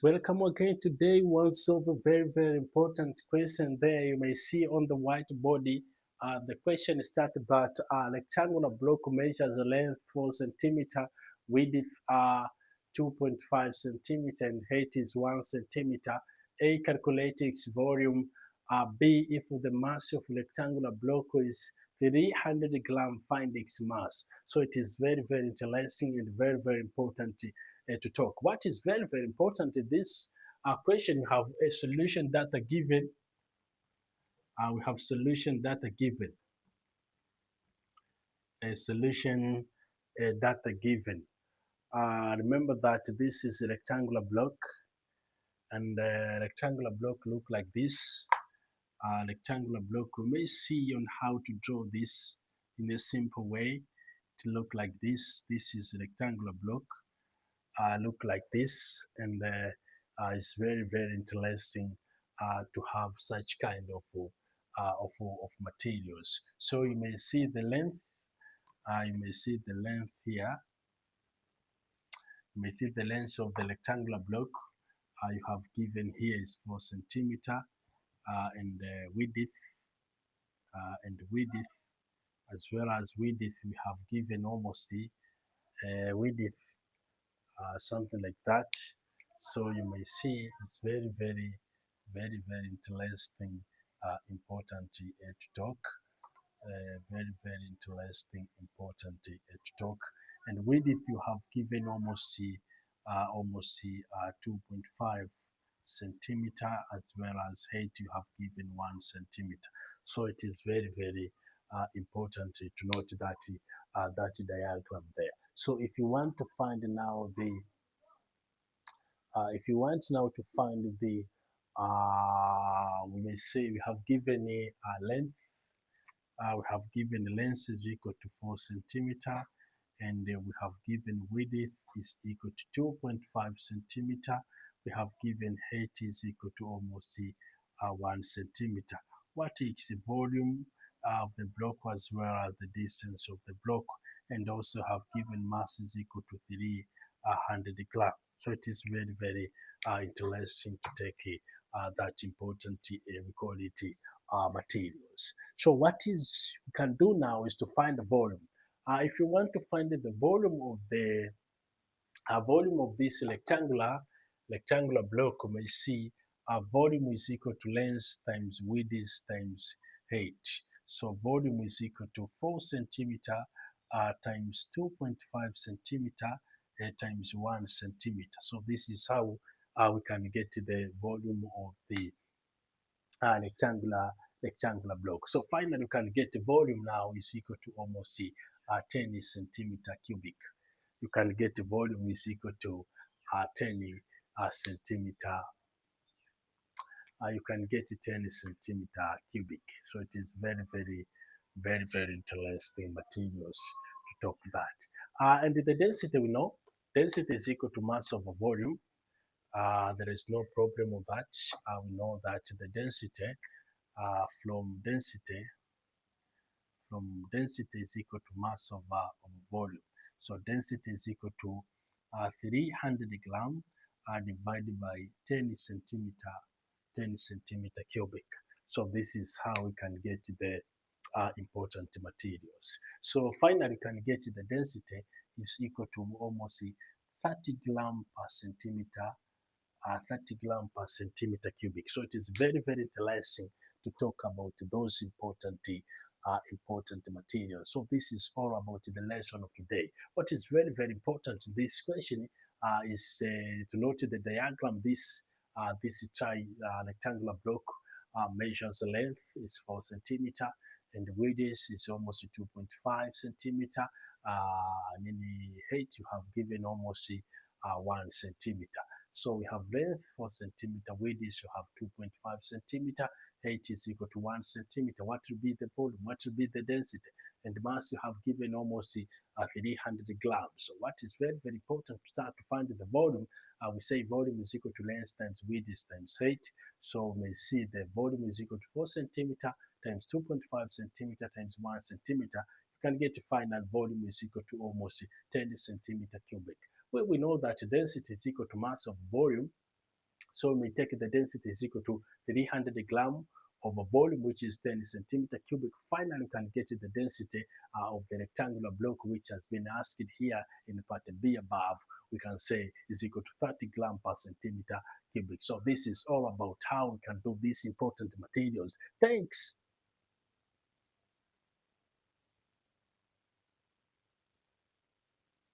Welcome again. Today, one solve a very important question there. You may see on the whiteboard. The question is that about rectangular block measures the length 4 centimeter, width 2.5 centimeter, and height is 1 centimeter. A, calculate its volume. B, if the mass of rectangular block is 300 gram, find its mass. So it is very interesting and very important to talk. What is very important in this question, you have a solution that are given. We have solution that are given. A solution that are given. Remember that this is a rectangular block, and rectangular block look like this. Rectangular block, we may see on how to draw this in a simple way to look like this. This is a rectangular block. Look like this, and it's very interesting to have such kind of materials. So you may see the length. You may see the length here. You may see the length of the rectangular block. You have given here is 4 centimeter, and width as well as width we have given almost the width something like that. So you may see it's very interesting, important to talk. Very interesting, important to talk. And with it, you have given almost 2.5 centimeter, as well as height you have given 1 centimeter. So it is very important to note that diagram there. So if you want to find now the if you want now to find the we may say we have given a length. We have given the length is equal to 4 centimeter, and we have given width is equal to 2.5 centimeter. We have given height is equal to almost 1 centimeter. What is the volume of the block as well as the distance of the block, and also have given mass is equal to 300 gram. So it is very interesting to take that important we call it materials. So what is we can do now is to find the volume. If you want to find the volume of this rectangular block, you may see volume is equal to length times width times height. So volume is equal to 4 centimeter times 2.5 centimeter times 1 centimeter. So this is how we can get the volume of the rectangular block. So finally, you can get the volume now is equal to almost 10 centimeter cubic. You can get the volume is equal to 10 centimeter. You can get 10 centimeter cubic. So it is very interesting materials to talk about. And the density we know, density is equal to mass over volume. There is no problem with that. We know that the density from density is equal to mass of volume. So density is equal to 300 gram divided by 10 centimeter cubic. So this is how we can get the important materials. So finally, we can get the density is equal to almost 30 gram per centimeter 30 gram per centimeter cubic. So it is very interesting to talk about those important materials. So this is all about the lesson of today. What is very important in this question is to note the diagram. This rectangular block measures the length is 4 centimeter, and the width is almost 2.5 centimeter. And in the height you have given almost 1 centimeter. So we have length 4 centimeter, width is you have 2.5 centimeter, height is equal to 1 centimeter. What will be the volume? What will be the density? And the mass you have given almost 300 grams. So what is very important to start to find the volume? We say volume is equal to length times width times height. So we see the volume is equal to 4 centimeter times 2.5 centimeter times 1 centimeter. You can get the final volume is equal to almost 10 centimeter cubic. Well, we know that density is equal to mass of volume. So we take the density is equal to 300 gram of a volume, which is 10 centimeter cubic. Finally, we can get the density of the rectangular block, which has been asked here in part B above. We can say is equal to 30 gram per centimeter cubic. So this is all about how we can do these important materials. Thanks.